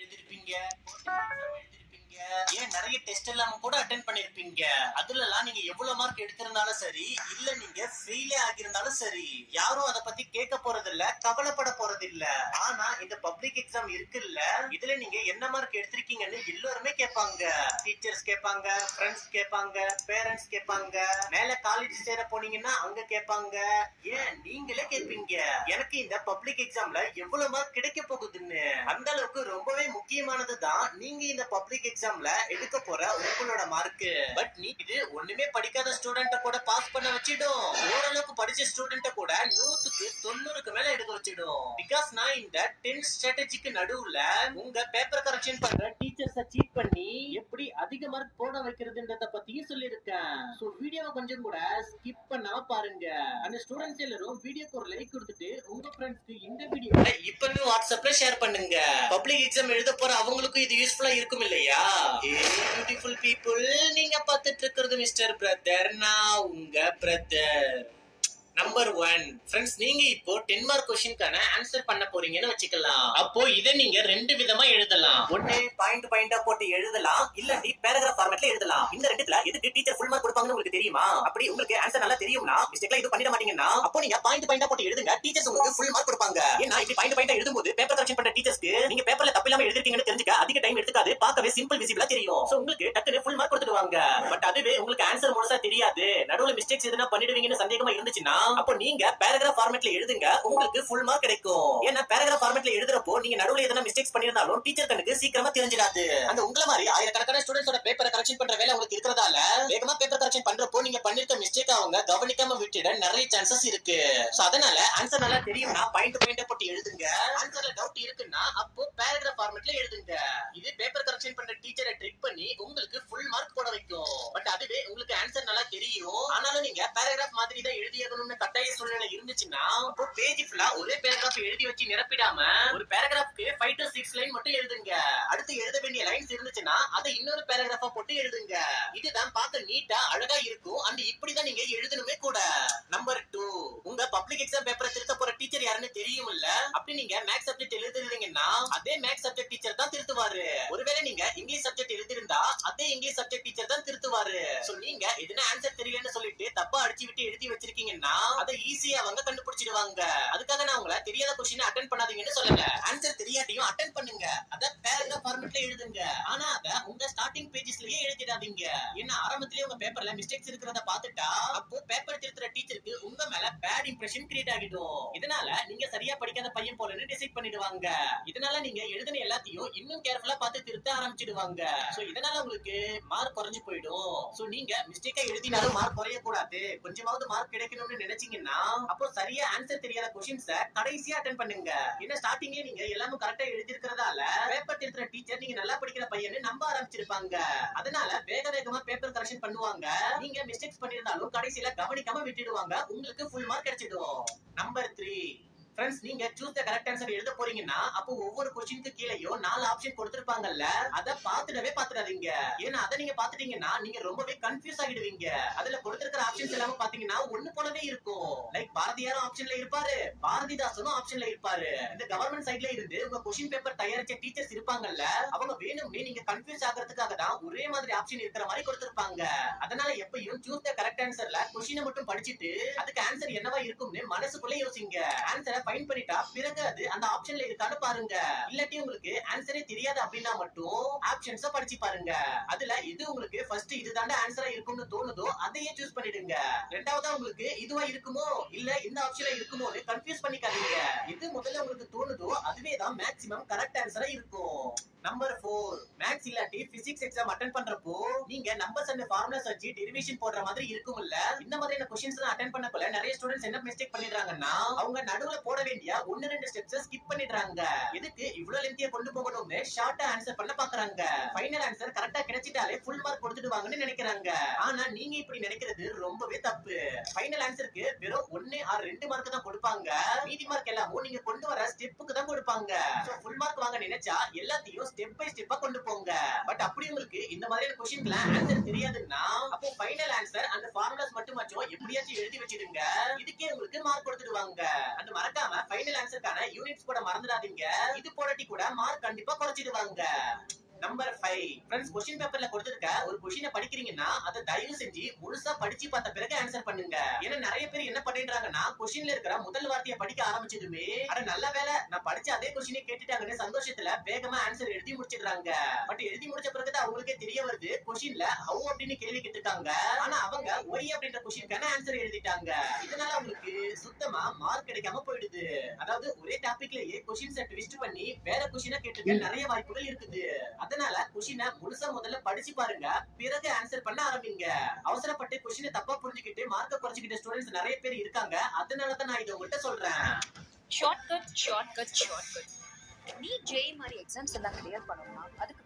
எழுதிருப்பீங்க, எழுதிருப்பீங்க, ஏன் நிறைய டெஸ்ட் எல்லாம் கூட அட்டென்ட் பண்ணிருப்பீங்க. அதுலலாம் நீங்க எவ்வளவு மார்க் எடுத்திருந்தாலும் சரி, இல்ல நீங்க ஃபெயிலே ஆகியிருந்தாலும் சரி, யாரும் அதை பத்தி கேட்க போறது இல்ல, கவலைப்பட போறது இல்ல. ஆனா இந்த பப்ளிக் எக்ஸாம் இருக்குல்ல, இதுல நீங்க என்ன மார்க் எடுத்திருக்கீங்கன்னு எல்லாருமே கேட்பாங்க. டீச்சர்ஸ் கேட்பாங்க, ஃப்ரெண்ட்ஸ் கேட்பாங்க, பேரண்ட்ஸ் கேட்பாங்க, மேல காலேஜ் சேர போனீங்கன்னா அங்க கேட்பாங்க, ஏன் நீங்களே கேட்பீங்க எனக்கு இந்த பப்ளிக் எக்ஸாம்ல எவ்வளவு மார்க் கிடைக்க போகுதுன்னு. அந்த அளவுக்கு ரொம்பவே முக்கியமானதுதான் நீங்க இந்த பப்ளிக் எக்ஸாம்ல எடுக்க போற உங்களோட மார்க். பட் நீ இது ஒண்ணுமே படிக்காத ஸ்டூடெண்ட கூட பாஸ் பண்ண வச்சிடும், ஓரளவுக்கு படிச்ச ஸ்டூடெண்ட கூட 100க்கு 90க்கு மேல எடுக்க வச்சிடும். பிகாஸ் நான் இந்த 10 ஸ்ட்ராட்டஜிக்கு நடுவுல உங்க பேப்பர் கரெக்ஷன் பண்ற டீச்சர்ஸ சீட் பண்ணி எப்படி அதிக மார்க் போட வைக்கிறதுன்றத பத்தியும் சொல்லியிருக்கேன். சோ வீடியோவை கொஞ்சம் கூட ஸ்கிப் பண்ணாம பாருங்க. அந்த ஸ்டூடெண்ட்ஸ் எல்லாரும் வீடியோக்கு ஒரு லைக் கொடுத்துட்டு உங்க ஃப்ரெண்ட்ஸ்க்கு இந்த வீடியோ இப்பவே வாட்ஸ்அப்ல ஷேர் பண்ணுங்க. பப்ளிக் எக்ஸாம் எழுத போற அவங்களுக்கும் இது யூஸ்ஃபுல்லா இருக்கும் இல்லையா? பியூட்டிஃபுல் பீப்புள், நீங்க பார்த்துட்டு இருக்கிறது மிஸ்டர் பிரதர், நான் உங்க பிரதர். நம்பர் 1 ஃப்ரெண்ட்ஸ், நீங்க இப்போ 10 மார்க் क्वेश्चनக்கான ஆன்சர் பண்ண போறீங்கன்னு வச்சுக்கலாம். அப்போ இத நீங்க ரெண்டு விதமா எழுதலாம். ஒண்ணு பாயிண்ட் பாயிண்டா போட்டு எழுதலாம், இல்ல பேராகிராஃப் ஃபார்மட்ல எழுதலாம். இந்த ரெண்டுத்துல எதுக்கு டீச்சர் ஃபுல் மார்க் கொடுப்பாங்கன்னு உங்களுக்கு தெரியுமா? அப்படி உங்களுக்கு ஆன்சர் நல்லா தெரியும்னா மிஸ்டேக்ல இது பண்ணிட மாட்டீங்கன்னா அப்போ நீங்க பாயிண்ட் பாயிண்டா போட்டு எழுதுங்க, டீச்சர்ஸ் உங்களுக்கு ஃபுல் மார்க் கொடுப்பாங்க. ஏன்னா இப்படி பாயிண்ட் பாயிண்டா எழுதும்போது பேப்பர் கரெக்ஷன் பண்ற டீச்சர்ஸ்க்கு நீங்க பேப்பர்ல தப்பில்லாம எழுதிருக்கீங்கன்னு தெரிஞ்சுக்க அதிக டைம் எடுத்துக்காது, பார்க்கவே சிம்பிள் விசிபிளா தெரியும். சோ உங்களுக்கு டக்குனு ஃபுல் மார்க் கொடுத்துடுவாங்க. பட் அதுவே உங்களுக்கு ஆன்சர் முழுசா தெரியாது, நடுவுல மிஸ்டேக்ஸ் எதுனா பண்ணிடுவீங்கன்னு சந்தேகமா இருந்துச்சுன்னா அப்போ நீங்க பேராகிராஃப் ஃபார்மட்ல எழுதுங்க, உங்களுக்கு ஃபுல் மார்க் கிடைக்கும். ஏன்னா பேராகிராஃப் ஃபார்மட்ல எழுதுறப்போ நீங்க நடுவுல எதனா மிஸ்டேக்ஸ் பண்ணிருந்தாலும் டீச்சர் கண்ணுக்கு சீக்கிரமா தெரிஞ்சிடாது. அந்த உங்கள மாதிரி ஆயிரக்கணக்கான ஸ்டூடண்ட்ஸோட பேப்பரை கரெக்ஷன் பண்ற வேலை உங்களுக்கு இருக்கிறதால வேகமா பேப்பர் கரெக்ஷன் பண்றப்போ நீங்க பண்ணிருக்க மிஸ்டேக் அவங்க கவனிக்காம விட்டுட நிறைய சான்சஸ் இருக்கு. சோ அதனால ஆன்சர் நல்லா தெரியும்னா பாயிண்ட் பாயிண்டா போட்டு எழுதுங்க. ஆன்சர்ல டவுட் இருக்குன்னா அப்போ பேராகிராஃப் ஃபார்மட்ல எழுதுங்க. இது பேப்பர் கரெக்ஷன் பண்ற டீச்சரை ட்ரிக் பண்ணி உங்களுக்கு ஃபுல் மார்க் போட வைக்கும். பட் அதுவே உங்களுக்கு ஆன்சர் நல்லா தெரியும், ஆனாலும் நீங்க பேராகிராஃப் மாதிரி தான் எழுதியணும்னு கட்டாய சூழ்நிலை இருந்துச்சுன்னா அப்போ பேஜ் ஃபுல்லா ஒரே பேராகிராஃப் எழுதி வச்சு நிரப்பிடாம ஒரு பேராகிராஃப்க்கு 5 to 6 லைன் மட்டும் எழுதுங்க. அடுத்து எழுத வேண்டிய லைன்ஸ் இருந்துச்சுன்னா அதை இன்னொரு பேராகிராஃபா போட்டு எழுதுங்க. இதுதான் பார்க்க நீட்டா அழகா இருக்கும். அண்ட் இப்படிதான் நீங்க எழுதணுமே கூட. நம்பர் 2, உங்க பப்ளிக் எக்ஸாம் பேப்பரை திருத்த போற டீச்சர் யாருன்னு தெரியும் இல்ல? அப்படி நீங்க மேக்ஸ் சப்ஜெக்ட் எழுதிருந்தீங்கன்னா அதே மேக்ஸ் சப்ஜெக்ட் டீச்சர் தான் திருத்துவாரு. ஒருவேளை நீங்க இங்கிலீஷ் சப்ஜெக்ட் எழுதிருந்தா அதே இங்கிலீஷ் சப்ஜெக்ட் டீச்சர் தான் திருத்துவாரு. சோ நீங்க எதுனா ஆன்சர் தெரியலன்னு சொல்லிட்டு தப்பா அடிச்சு விட்டு எழுதி வச்சிருக்கீங்கன்னா அதை ஈஸியா அவங்க கண்டுபிடிச்சிடுவாங்க. அதுக்காக நான் உங்களை தெரியாத क्वेश्चन அட்டெண்ட் பண்ணாதீங்கன்னு சொல்லல. ஆன்சர் தெரியாட்டியும் அட்டெண்ட் பண்ணுங்க, அத பேராகிராஃப் ஃபார்மட்ல எழுதுங்க. ஆனா அத உங்க ஸ்டார்டிங் பேஜஸ்லயே எழுதிடாதீங்க. ஏன்னா ஆரம்பத்திலேயே உங்க பேப்பர்ல மிஸ்டேக்ஸ் இருக்கிறத பார்த்துட்டா அப்போ பேப்பர் திருத்துற டீச்சருக்கு உங்க மேல பேட் இம்ப்ரெஷன் கிரியேட் ஆகிடும். இதனால நீங்க சரியா படிக்காத பையன் போலன்னு டிசைட் பண்ணிடுவாங்க. இதனால நீங்க எழுதின எல்லாத்தையும் இன்னும் கேர்ஃபுல்லா பார்த்து திருத்த ஆரம்பிச்சிடுவாங்க. சோ இதனால உங்களுக்கு மார்க் குறைஞ்சு போயிடும். சோ நீங்க மிஸ்டேக்கா எழுதினாலும் மார்க் குறைய கூடாது, கொஞ்சமாவது மார்க் கிடைக்கணும்னு நினைச்சீங்கன்னா அப்போ சரியா ஆன்சர் தெரியாத क्वेश्चंस கடைசியா அட்டெண்ட் பண்ணுங்க. ஏன்னா ஸ்டார்டிங்லயே நீங்க எல்லாமே கரெக்ட்டா எழுதி இருக்கிறதால பேப்பர் திருத்துற டீச்சர் நீங்க நல்லா படிக்கிற பையன்னு நம்ப ஆரம்பிச்சிருப்பாங்க. அதனால வேக வேகமா பேப்பர் கரெக்ஷன் பண்ணுவாங்க. நீங்க மிஸ்டேக்ஸ் பண்ணிருந்தாலும் கடைசியில கவனிக்காம விட்டுடுவாங்க, உங்களுக்கு ஃபுல் மார்க் கிடைச்சிடும். நம்பர் 3 ஃப்ரெண்ட்ஸ், நீங்க சூஸ் தி கரெக்ட் ஆன்சர் எழுத போறீங்கன்னா அப்போ ஒவ்வொரு क्वेश्चनக்கு கீழேயும் 4 ஆப்ஷன் கொடுத்திருப்பாங்கல்ல, அத பாத்துடாதீங்க. ஏன்னா அத நீங்க பாத்துட்டீங்கன்னா நீங்க ரொம்பவே கன்ஃபியூஸ் ஆகிடுவீங்க. அதுல கொடுத்திருக்கிற ஆப்ஷன்ஸ் எல்லாம் பாத்தீங்கன்னா ஒண்ணு போலவே இருக்கும். லைக் பாரதியாரும் ஆப்ஷன்ல இருப்பாரு, பாரதிதாசனும் ஆப்ஷன்ல இருப்பாரு. இந்த கவர்மெண்ட் சைடுல இருந்து உங்க क्वेश्चन பேப்பர் தயாரிச்ச டீச்சர்ஸ் இருப்பாங்கல்ல, அவங்க வேணும்னே நீங்க கன்ஃபியூஸ் ஆகிறதுக்காக தான் ஒரே மாதிரி ஆப்ஷன் இருக்கிற மாதிரி கொடுத்திருப்பாங்க. அதனால எப்பயும் சூஸ் தி கரெக்ட் ஆன்சர்ல क्वेश्चन மட்டும் படிச்சிட்டு அதுக்கு ஆன்சர் என்னவா இருக்கும்னு மனசுக்குள்ள யோசிங்க. ஆன்சரை ஃபைண்ட் பண்ணிட்டா பிறகு அது அந்த ஆப்ஷன்ல இருக்கான்னு பாருங்க. இல்லாட்டி உங்களுக்கு ஆன்சரே தெரியாது அப்படின்னா மட்டும் ஆப்ஷன்ஸ படிச்சு பாருங்க. அதுல இது உங்களுக்கு ஃபர்ஸ்ட் இதுதான்டா ஆன்சரா இருக்கும்னு தோணுதோ அதையே சூஸ் பண்ணிடுங்க. ரெண்டாவதா உங்களுக்கு இதுவா இருக்குமோ இல்ல இந்த ஆப்ஷன்ல இருக்குமோன்னு கன்ஃபியூஸ் பண்ணிக்காதீங்க. இது முதல்ல உங்களுக்கு தோணுதோ அதுவே தான் மேக்ஸிமம் கரெக்ட் ஆன்சரா இருக்கும். நம்பர் 4, மேத்ஸ் இல்லாட்டி பிசிக்ஸ் எக்ஸாம் அட்டெண்ட் பண்றப்போ நீங்க நம்பர்ஸ் அண்ட் ஃபார்முலாஸ் வச்சு டெரிவேஷன் போடுற மாதிரி இருக்கும்ல, இந்த மாதிரியான क्वेश्चंस எல்லாம் அட்டெண்ட் பண்ணக்குள்ள நிறைய ஸ்டூடண்ட்ஸ் என்ன மிஸ்டேக் பண்ணிடுறாங்கன்னா அவங்க நடுவுல போட வேண்டிய 1-2 ஸ்டெப்ஸ் ஸ்கிப் பண்ணிடுறாங்க. இதுக்கு இவ்வளவு லென்த்தியா கொண்டு போகணும்னு ஷார்ட்டா ஆன்சர் பண்ண பாக்குறாங்க. ஃபைனல் ஆன்சர் கரெக்ட்டா கிடைச்சிட்டாலே ஃபுல் மார்க் கொடுத்துடுவாங்கன்னு நினைக்கிறாங்க. ஆனா நீங்க இப்படி நினைக்கிறது ரொம்பவே தப்பு. ஃபைனல் ஆன்சருக்கு வெறும் 1 ஆர் 2 மார்க் தான் கொடுப்பாங்க, மீதி மார்க் எல்லாம் நீங்க கொண்டு வர ஸ்டெப்புக்கு தான் கொடுப்பாங்க. சோ ஃபுல் மார்க் வாங்க நினைச்சா எல்லாத்தையும் ஸ்டெப் பை ஸ்டெப்பா கொண்டு போங்க. பட் அப்படி உங்களுக்கு இந்த மாதிரியான क्वेश्चनல ஆன்சர் தெரியாதுன்னா அப்போ ஃபைனல் ஆன்சர் அந்த ஃபார்முலாஸ் மட்டுமாச்சும் எப்படியாச்சும் எழுதி வச்சிடுங்க. இதுக்கே உங்களுக்கு மார்க் கொடுத்துடுவாங்க. அந்த மறக்காம ஃபைனல் ஆன்சர்க்கான யூனிட்ஸ் போட மறந்துடாதீங்க. இது போடட்டி கூட மார்க் கண்டிப்பா குறைச்சிடுவாங்க. நம்பர் 5 ஃப்ரெண்ட்ஸ், क्वेश्चन பேப்பர்ல கொடுத்திருக்க ஒரு क्वेश्चन படிக்கிறீங்கன்னா அதை தயவு செஞ்சு முழுசா படிச்சு பார்த்த பிறகு ஆன்சர் பண்ணுங்க. ஏன்னா நிறைய பேர் என்ன பண்ணிடுறாங்கன்னா क्वेश्चनல இருக்கிற முதல் வார்த்தையை படிக்க ஆரம்பிச்சதுமே அட நல்ல வேளை நான் படிச்ச அதே क्वेश्चन கேட்டுட்டாங்கன்னு சந்தோஷத்துல வேகமா ஆன்சர் எழுதி முடிச்சிடுறாங்க. பட் எழுதி முடிச்ச பிறகு தான் அவங்களுக்கே தெரிய வருது क्वेश्चनல how அப்படின்னு கேள்வி கேட்டிருக்காங்க. ஆனா அவங்க why அப்படின்ற क्वेश्चनக்கான ஆன்சர் எழுதிட்டாங்க. இதனால அவங்களுக்கு சுத்தமா மார்க் கிடைக்காம போயிடுது. அதாவது ஒரே டாபிக்லயே क्वेश्चன்ஸ் ட்விஸ்ட் பண்ணி வேற क्वेश्चனை கேட்டிருக்க நிறைய வாய்ப்புகள் இருக்குது. அதனால क्वेश्चனை முழுசா முதல்ல படிச்சு பாருங்க, பிறகு ஆன்சர் பண்ண ஆரம்பிங்க. அவசரப்பட்டு क्वेश्चனை தப்பா புரிஞ்சுக்கிட்டு மார்க்க குறைச்சிக்கிட்ட ஸ்டூடண்ட்ஸ் நிறைய பேர் இருக்காங்க. அதனால தான் நான் இத உங்கள்ட்ட சொல்றேன். ஷார்ட்கட். நீ ஜேஇ மாதிரி எக்ஸாம்ஸ் எல்லாம் கிளியர் பண்ணணும்னா அதுக்கு